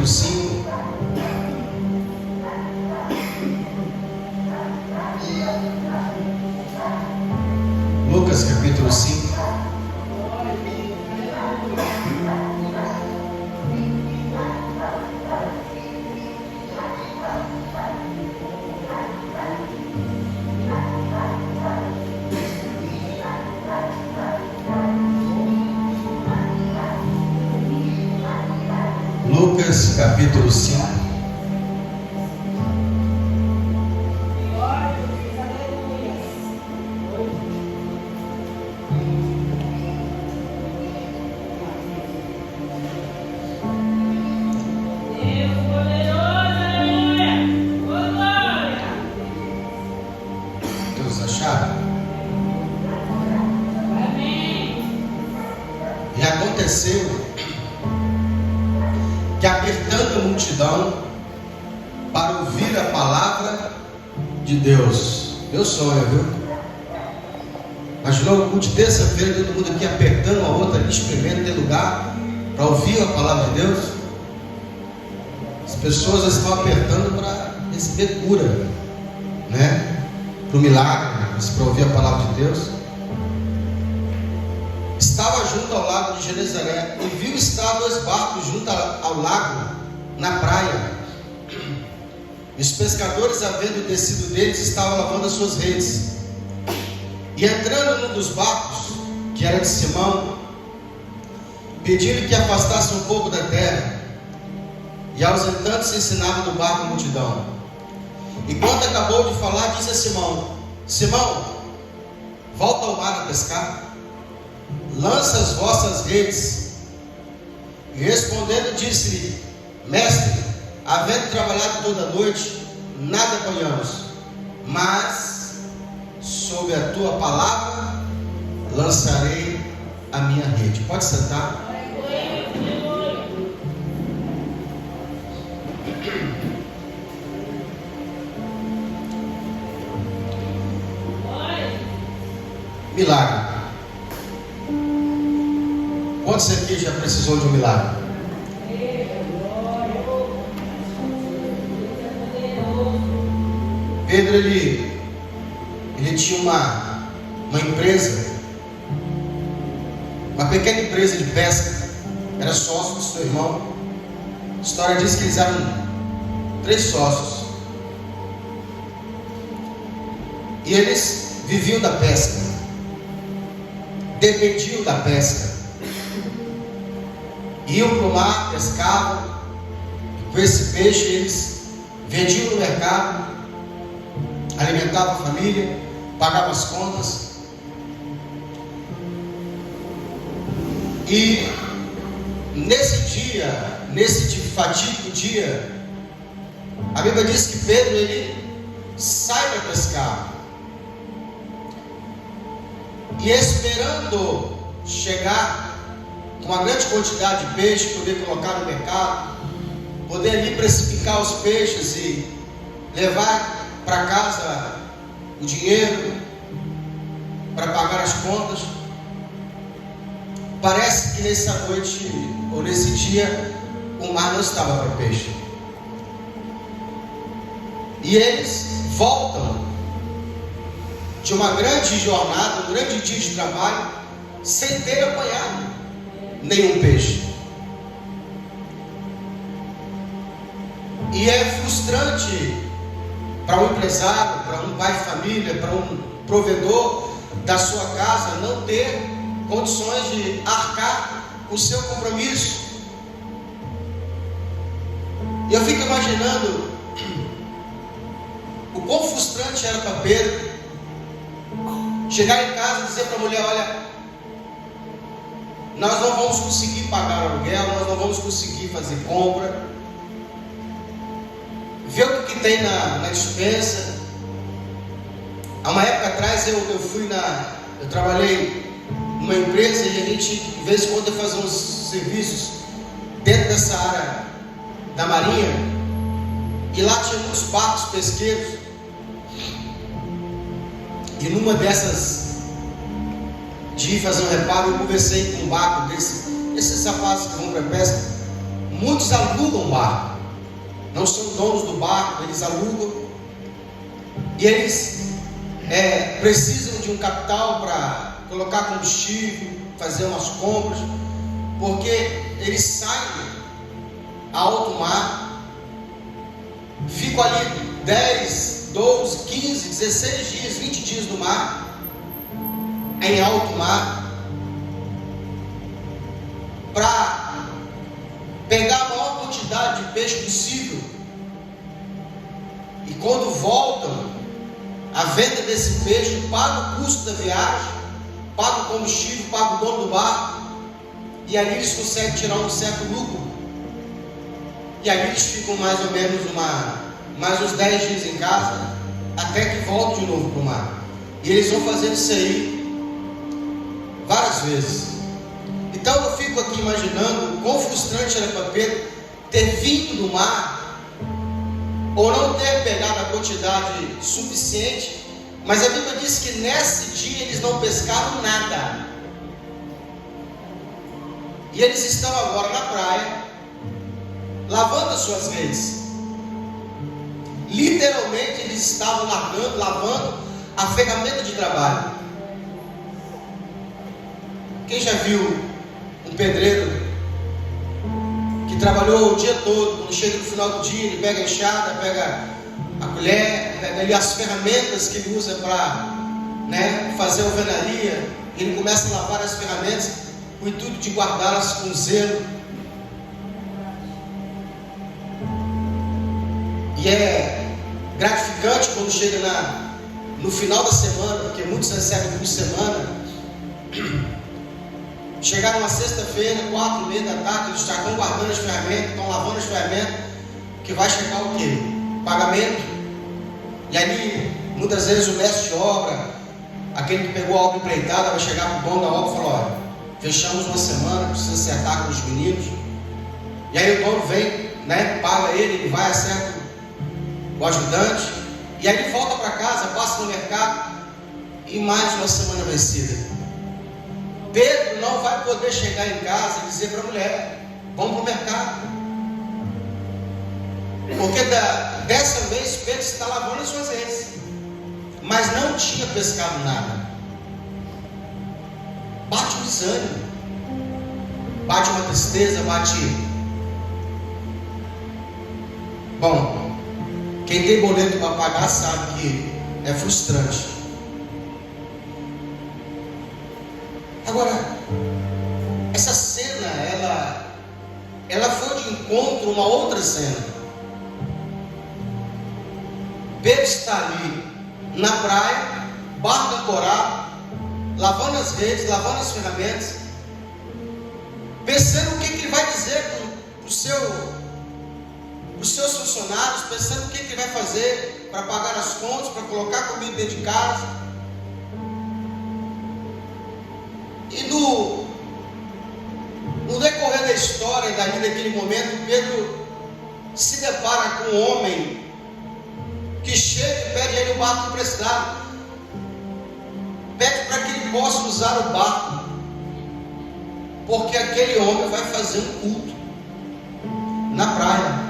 capítulo 5. Lucas capítulo 5. Lucas capítulo 5. Todos acharam? E aconteceu que, apertando a multidão para ouvir a palavra de Deus. Meu sonho, viu? Imaginou o culto de terça-feira, todo mundo aqui apertando a outra ali, espremendo, ter lugar para ouvir a palavra de Deus. As pessoas estão apertando para receber cura, né? Para o milagre, mas para ouvir a palavra de Deus. Estava junto ao lago de Genezaré e viu estar 2 barcos junto ao lago, na praia. E os pescadores, havendo descido deles, estavam lavando as suas redes. E entrando num dos barcos, que era de Simão, pediram que afastasse um pouco da terra. E ausentando-se, ensinava no barco a multidão. E quando acabou de falar, disse a Simão: Simão, volta ao mar a pescar. Lança as vossas redes. E respondendo, disse-lhe: Mestre, havendo trabalhado toda a noite, nada apanhamos, mas sob a tua palavra lançarei a minha rede. Pode sentar. Milagre. Quantos aqui já precisou de um milagre? Pedro, ele tinha uma empresa, uma pequena empresa de pesca. Era sócio do seu irmão. A história diz que eles eram 3 sócios. E eles viviam da pesca, dependiam da pesca. Iam para o mar, pescavam, e com esse peixe eles vendiam no mercado, alimentavam a família, pagavam as contas. E nesse fatídico dia, a Bíblia diz que Pedro, ele sai para pescar, e esperando chegar com uma grande quantidade de peixe, poder colocar no mercado, poder ali precificar os peixes e levar para casa o dinheiro para pagar as contas. Parece que nessa noite ou nesse dia o mar não estava para peixe. E eles voltam de uma grande jornada, um grande dia de trabalho, sem ter apanhado nenhum peixe. E é frustrante para um empresário, para um pai de família, para um provedor da sua casa não ter condições de arcar o seu compromisso. E eu fico imaginando o quão frustrante era para Pedro chegar em casa e dizer para a mulher: olha, nós não vamos conseguir pagar o aluguel, nós não vamos conseguir fazer compra. Vê o que tem na despensa. Há uma época atrás eu trabalhei numa empresa e a gente de vez em quando fazia uns serviços dentro dessa área da marinha, e lá tinha muitos barcos pesqueiros. E numa dessas de ir fazer um reparo, eu conversei com um barco desses rapazes que vão para pesca, muitos alugam barco, não são donos do barco, eles alugam, e eles precisam de um capital para colocar combustível, fazer umas compras, porque eles saem a alto mar, ficam ali 10, 12, 15, 16 dias, 20 dias no mar, em alto mar, para pegar a maior quantidade de peixe possível, e quando voltam, a venda desse peixe paga o custo da viagem, paga o combustível, paga o dono do barco, e ali eles conseguem tirar um certo lucro, e ali eles ficam mais ou menos mais uns 10 dias em casa, até que voltam de novo para o mar, e eles vão fazendo isso aí várias vezes. Então eu fico aqui imaginando o quão frustrante era para Pedro ter vindo do mar, ou não ter pegado a quantidade suficiente, mas a Bíblia diz que nesse dia eles não pescaram nada, e eles estão agora na praia, lavando as suas redes. Literalmente eles estavam lavando a ferramenta de trabalho. Quem já viu um pedreiro que trabalhou o dia todo, quando chega no final do dia, ele pega a enxada, pega a colher, pega ali as ferramentas que ele usa para fazer a alvenaria, e ele começa a lavar as ferramentas com o intuito de guardá-las com zelo. E é gratificante quando chega no final da semana, porque muitos recebem por semana, chegar numa sexta-feira, 4:30 da tarde, eles estão guardando as ferramentas, estão lavando as ferramentas, que vai chegar o quê? Pagamento. E ali, muitas vezes o mestre de obra, aquele que pegou a obra empreitada, vai chegar para o dono da obra e falar: olha, fechamos uma semana, precisa acertar com os meninos. E aí o dono vem, paga ele vai, acerta o ajudante, e aí ele volta para casa, passa no mercado, e mais uma semana vencida. Pedro não vai poder chegar em casa e dizer para a mulher: vamos para o mercado, porque dessa vez Pedro está lavando as suas redes, mas não tinha pescado nada. Bate um desânimo, bate uma tristeza, bom, quem tem boleto para pagar sabe que é frustrante. Agora, essa cena, ela foi de encontro a uma outra cena. Pedro está ali na praia, barco ancorado, lavando as redes, lavando as ferramentas, pensando o que ele vai dizer para os seus funcionários, pensando o que ele vai fazer para pagar as contas, para colocar comida dentro de casa. E no decorrer da história, daquele momento, Pedro se depara com um homem que chega e pede a ele um barco emprestado, pede para que ele possa usar o barco, porque aquele homem vai fazer um culto na praia.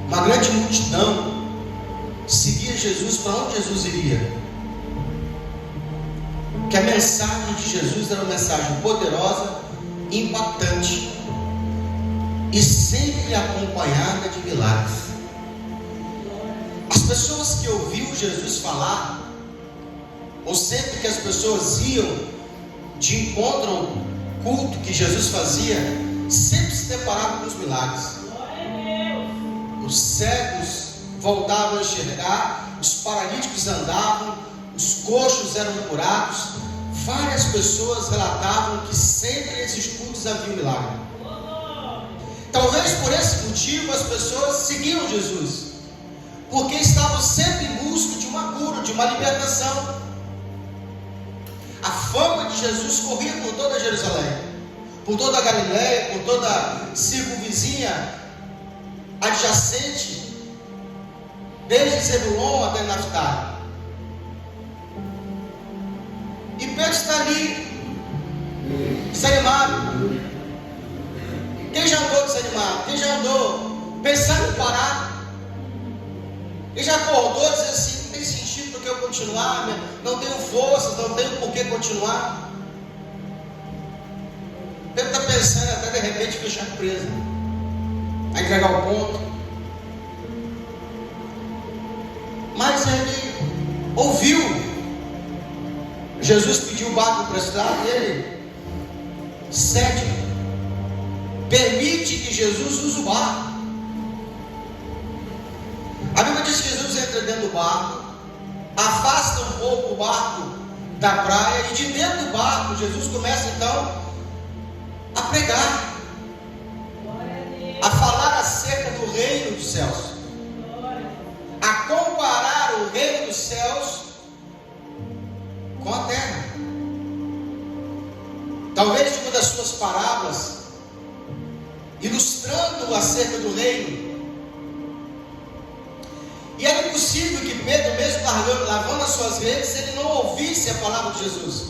Uma grande multidão seguia Jesus para onde Jesus iria, que a mensagem de Jesus era uma mensagem poderosa, impactante e sempre acompanhada de milagres. As pessoas que ouviam Jesus falar, ou sempre que as pessoas iam de encontro ao culto que Jesus fazia, sempre se deparavam com os milagres. Os cegos voltavam a enxergar, os paralíticos andavam, os coxos eram curados. Várias pessoas relatavam que sempre nesses cultos havia um milagre. Talvez por esse motivo as pessoas seguiam Jesus, porque estavam sempre em busca de uma cura, de uma libertação. A fama de Jesus corria por toda Jerusalém, por toda a Galileia, por toda a circunvizinha adjacente, desde Zebulon até Naftali. E Pedro está ali, desanimado. O que Quem já andou desanimado? Quem já andou pensando em parar? Quem já acordou dizendo assim, não tem sentido porque eu continuar, não tenho forças, não tenho por que continuar? Pedro está pensando até de repente fechar a empresa, a entregar o ponto. Mas ele ouviu. Jesus pediu o barco emprestado e ele cede. Permite que Jesus use o barco. A Bíblia diz que Jesus entra dentro do barco, afasta um pouco o barco da praia, e de dentro do barco Jesus começa então a pregar, a falar acerca do reino dos céus, a comparar o reino dos céus com a terra. Talvez uma das suas parábolas, ilustrando acerca do reino. E era impossível que Pedro, mesmo lavando as suas redes, ele não ouvisse a palavra de Jesus,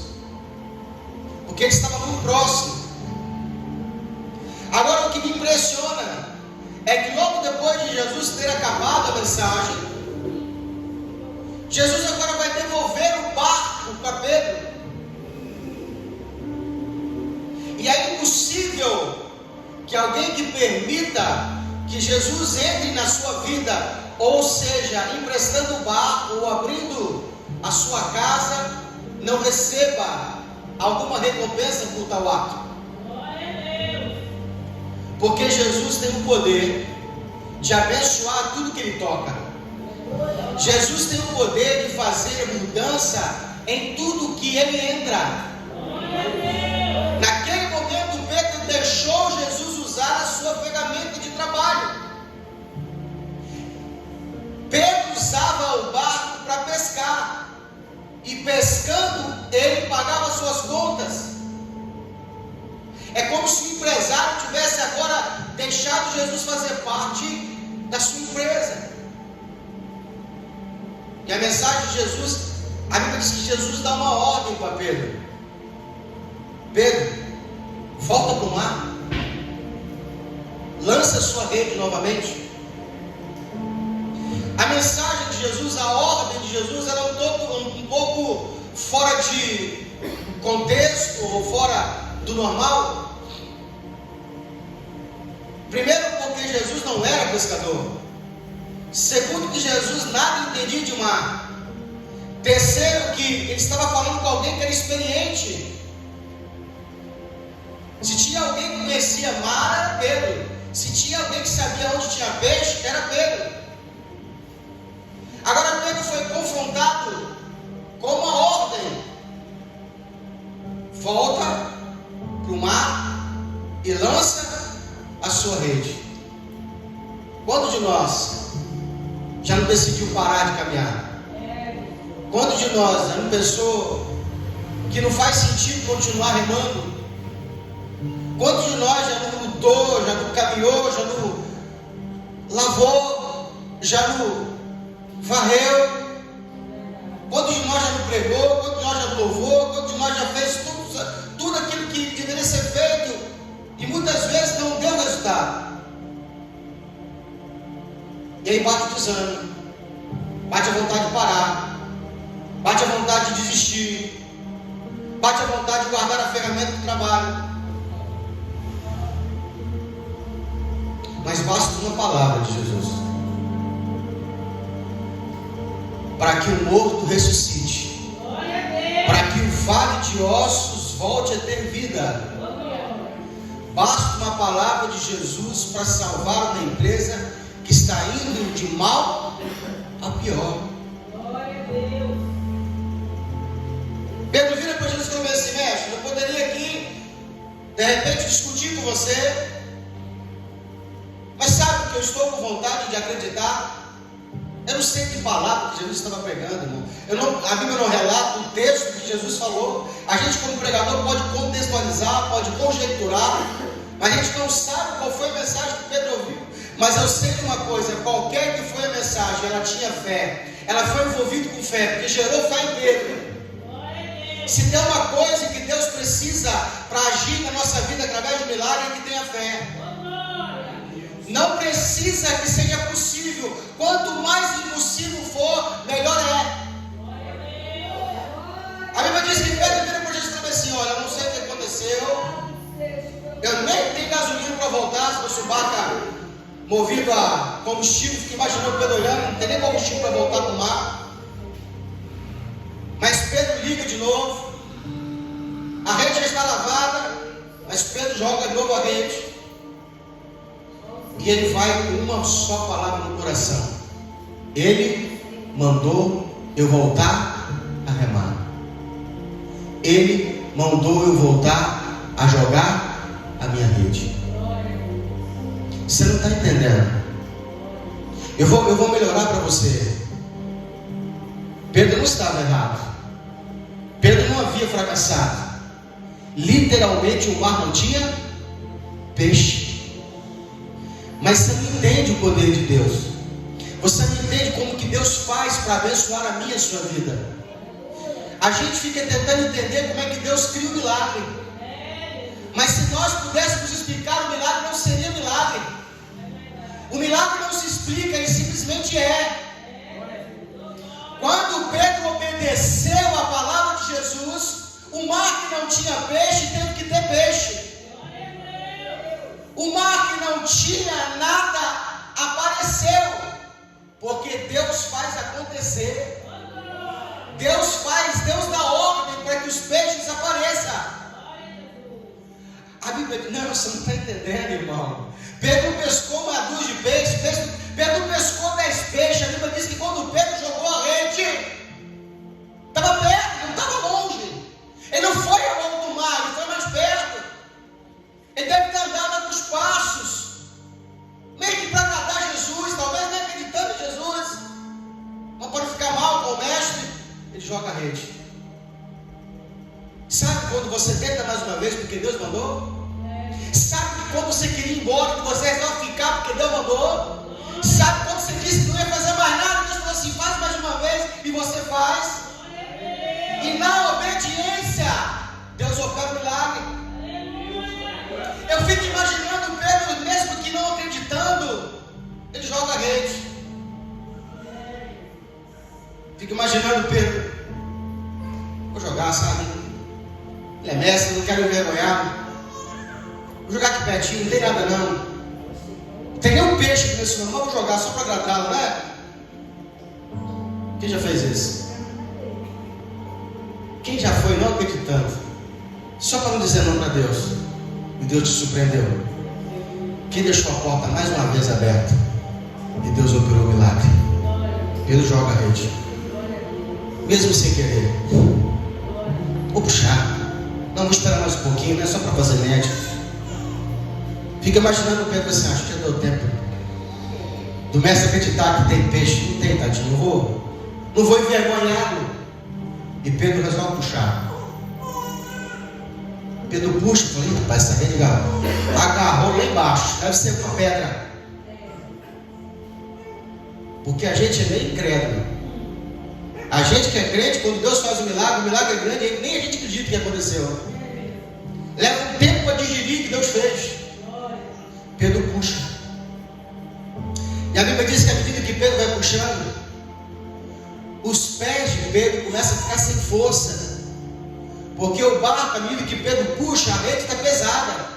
porque ele estava muito próximo. Agora, o que me impressiona é que logo depois de Jesus ter acabado a mensagem, Jesus agora vai devolver o barco para Pedro. E é impossível que alguém que permita que Jesus entre na sua vida, ou seja, emprestando o barco ou abrindo a sua casa, não receba alguma recompensa por tal ato. Porque Jesus tem o poder de abençoar tudo que ele toca. Jesus tem o poder de fazer mudança em tudo que ele entra. Naquele momento, Pedro deixou Jesus usar a sua ferramenta de trabalho. Pedro usava o barco para pescar, e pescando ele pagava suas contas. É como se o empresário tivesse agora deixado Jesus fazer parte da sua empresa. E a mensagem de Jesus, a Bíblia diz que Jesus dá uma ordem para Pedro: Pedro, volta para o mar, lança a sua rede novamente. A mensagem de Jesus, a ordem de Jesus, era um pouco fora de contexto, ou fora do normal. Primeiro, porque Jesus não era pescador. Segundo, que Jesus nada entendia de mar. Terceiro, que ele estava falando com alguém que era experiente. Se tinha alguém que conhecia mar, era Pedro. Se tinha alguém que sabia onde tinha peixe, era Pedro. Agora Pedro foi confrontado com uma ordem: volta para o mar e lança a sua rede. Quando de nós já não decidiu parar de caminhar? Quando de nós já não pensou que não faz sentido continuar remando? Quando de nós já não lutou, já não caminhou, já não lavou, já não varreu? Quando de nós já não pregou? Quando de nós já não louvou? Quando de nós já fez tudo aquilo que deveria ser feito e muitas vezes não deu resultado? E aí bate o desânimo, bate a vontade de parar, bate a vontade de desistir, bate a vontade de guardar a ferramenta do trabalho. Mas basta uma palavra de Jesus para que o morto ressuscite, para que o vale de ossos volte a ter vida. Basta uma palavra de Jesus para salvar uma empresa que está indo de mal a pior. Pedro vira para Jesus e fala assim: mestre, eu poderia aqui de repente discutir com você, mas sabe que eu estou com vontade de acreditar. Eu não sei que palavra que Jesus estava pregando, irmão. A Bíblia não relata o texto que Jesus falou. A gente, como pregador, pode contextualizar, pode conjecturar, mas a gente não sabe qual foi a mensagem que Pedro ouviu. Mas eu sei uma coisa: qualquer que foi a mensagem, ela tinha fé, ela foi envolvida com fé, porque gerou fé em Pedro. Se tem uma coisa que Deus precisa para agir na nossa vida através do milagre, é que tenha fé. precisa que seja possível. Quanto mais impossível for, melhor é. A Bíblia diz que Pedro vira para Jesus e falou assim: olha, eu não sei o que aconteceu, eu nem tenho gasolina para voltar, se fosse um barco movido a combustível, fico imaginando Pedro olhando, não tem nem combustível para voltar para o mar. Mas Pedro liga de novo, a rede já está lavada, mas Pedro joga de novo a rede, e ele vai com uma só palavra no coração: ele mandou eu voltar a remar, ele mandou eu voltar a jogar a minha rede. Você não está entendendo? Eu vou melhorar para você. Pedro não estava errado, Pedro não havia fracassado. Literalmente o mar não tinha peixe. Mas você não entende o poder de Deus. Você não entende como que Deus faz para abençoar a minha e a sua vida. A gente fica tentando entender como é que Deus cria o milagre. Mas se nós pudéssemos explicar o milagre, não seria milagre. O milagre não se explica, ele simplesmente é. Quando Pedro obedeceu a palavra de Jesus, o mar que não tinha peixe teve que ter peixe. O mar que não tinha nada apareceu, porque Deus faz acontecer. Deus dá ordem para que os peixes apareçam. A Bíblia diz: não, você não está entendendo, irmão. Pedro pescou uma dúzia de peixes, Pedro pescou 10 peixes. A Bíblia diz que quando Pedro jogou a rede, estava perto, não estava longe. Ele não foi ao longo do mar, ele foi mais perto. Ele deve ter andado alguns passos, meio que para agradar Jesus, talvez nem acreditando em Jesus. Não pode ficar mal com o mestre. Ele joga a rede. Sabe quando você tenta mais uma vez porque Deus mandou? Sabe quando você queria ir embora, que você resolve ficar porque Deus mandou? Sabe quando você disse que não ia fazer mais nada, Deus falou assim: faz mais uma vez, e você faz? E na obediência, Deus opera o milagre. Eu fico imaginando Pedro, mesmo que não acreditando, ele joga a rede. Fico imaginando Pedro: vou jogar, sabe? Ele é mestre, não quero me envergonhar. Vou jogar aqui pertinho, não tem nada não. Não tem nem um peixe aqui nesse nome, mas vou jogar só para agradá-lo, né? Quem já fez isso? Quem já foi não acreditando, só para não dizer não para Deus, e Deus te surpreendeu? Quem deixou a porta mais uma vez aberta e Deus operou o milagre? Pedro joga a rede, mesmo sem querer. Vou puxar. Não, vou esperar mais um pouquinho, não é só para fazer médico. Fica imaginando o Pedro assim: acho que já deu tempo do mestre acreditar que tem peixe. Não tem, tadinho, não vou envergonhá-lo. E Pedro resolve puxar. Pedro puxa, falei: rapaz, essa rede agarrou lá embaixo, deve ser uma pedra. Porque a gente é meio incrédulo. A gente que é crente, quando Deus faz o milagre é grande, nem a gente acredita que aconteceu. Leva um tempo para digerir o que Deus fez. Pedro puxa. E a Bíblia diz que à medida que Pedro vai puxando, os pés de Pedro começam a ficar sem força. Porque o barco, à medida que Pedro puxa, a rede está pesada.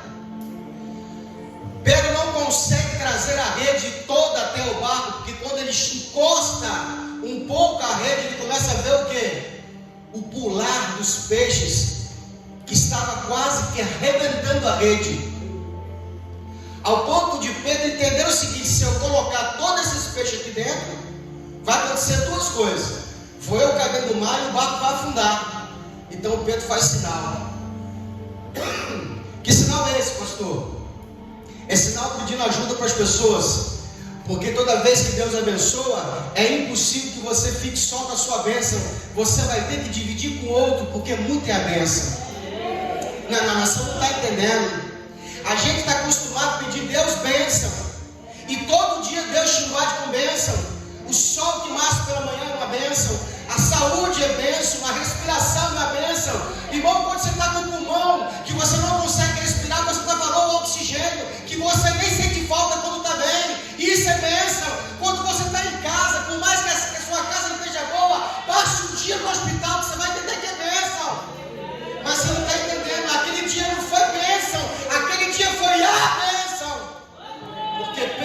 Pedro não consegue trazer a rede toda até o barco, porque quando ele encosta um pouco a rede, ele começa a ver o quê? O pular dos peixes, que estava quase que arrebentando a rede. Ao ponto de Pedro entender o seguinte: se eu colocar todos esses peixes aqui dentro, vai acontecer duas coisas: vou eu cair dentro do mar e o barco vai afundar. Então Pedro faz sinal. Que sinal é esse, pastor? É sinal pedindo ajuda para as pessoas. Porque toda vez que Deus abençoa, é impossível que você fique só com a sua bênção. Você vai ter que dividir com o outro, porque muito é a bênção. Não, você não está entendendo. A gente está acostumado a pedir Deus bênção, e todo dia Deus te invade com bênção. O sol que nasce pela manhã é uma bênção, a saúde é bênção, a respiração é uma bênção. Irmão, quando você está com o pulmão, que você não consegue respirar, você está falando o oxigênio, que você nem sente falta quando está bem, isso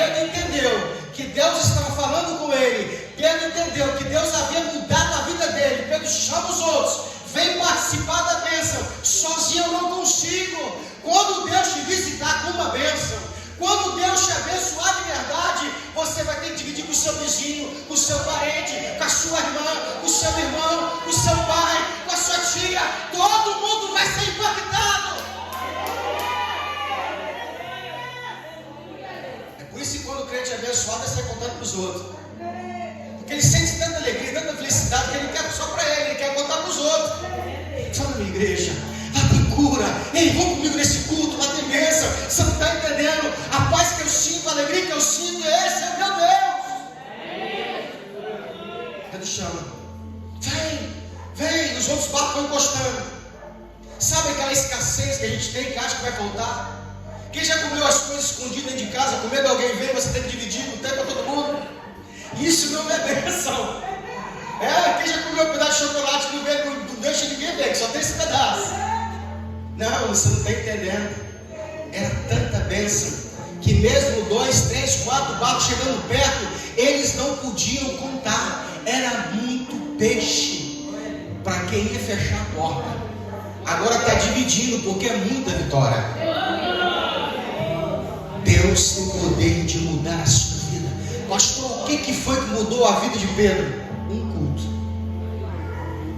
Pedro entendeu que Deus estava falando com ele. Pedro entendeu que Deus havia mudado a vida dele. Pedro chama os outros, vem participar da bênção. Sozinho eu não consigo. Quando Deus te visitar com uma bênção, quando Deus te abençoar de verdade, você vai ter que dividir com o seu vizinho, com o seu parente, com a sua irmã, com o seu irmão, com o seu pai, com a sua tia. Todo mundo vai ser impactado. É por isso que quando o crente é abençoado, ele sai contando para os outros. Porque ele sente tanta alegria, tanta felicidade, que ele quer só para ele quer contar para os outros. Fala, minha igreja, lá tem cura. Ei, vão comigo nesse culto, lá tem bênção. Você não está entendendo? A paz que eu sinto, a alegria que eu sinto, esse é meu Deus. Ele chama. Vem, os outros barcos estão encostando. Sabe aquela escassez que a gente tem, que acha que vai faltar? Quem já comeu as coisas escondidas dentro de casa, com medo de alguém ver, você tem que dividir com o tempo para todo mundo? Isso não é bênção. Quem já comeu um pedaço de chocolate não deixa ninguém ver, que só tem esse pedaço. Não, você não está entendendo. Era tanta bênção que mesmo 2, 3, 4 barcos chegando perto, eles não podiam contar. Era muito peixe para quem ia fechar a porta. Agora está dividindo porque é muita vitória. Deus tem o poder de mudar a sua vida. Pastor, o que foi que mudou a vida de Pedro? Um culto.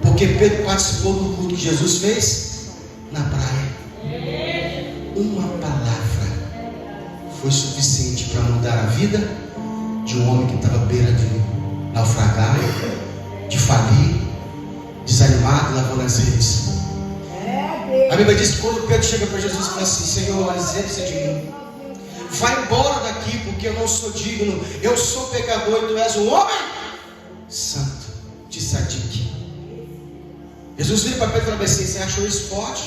Porque Pedro participou do culto que Jesus fez na praia. Uma palavra foi suficiente para mudar a vida de um homem que estava à beira de naufragar, de falir, desanimado, lavando as redes. A Bíblia diz que quando Pedro chega para Jesus e fala assim: Senhor, isenta-se de mim, vai embora daqui, porque eu não sou digno, eu sou pecador e tu és um homem santo, te sadique. Jesus vira para Pedro e fala assim: você achou isso forte?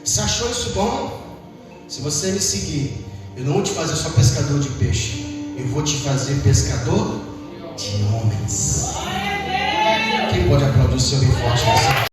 Você achou isso bom? Se você me seguir, eu não vou te fazer só pescador de peixe, eu vou te fazer pescador de homens. Quem pode aplaudir o seu bem forte?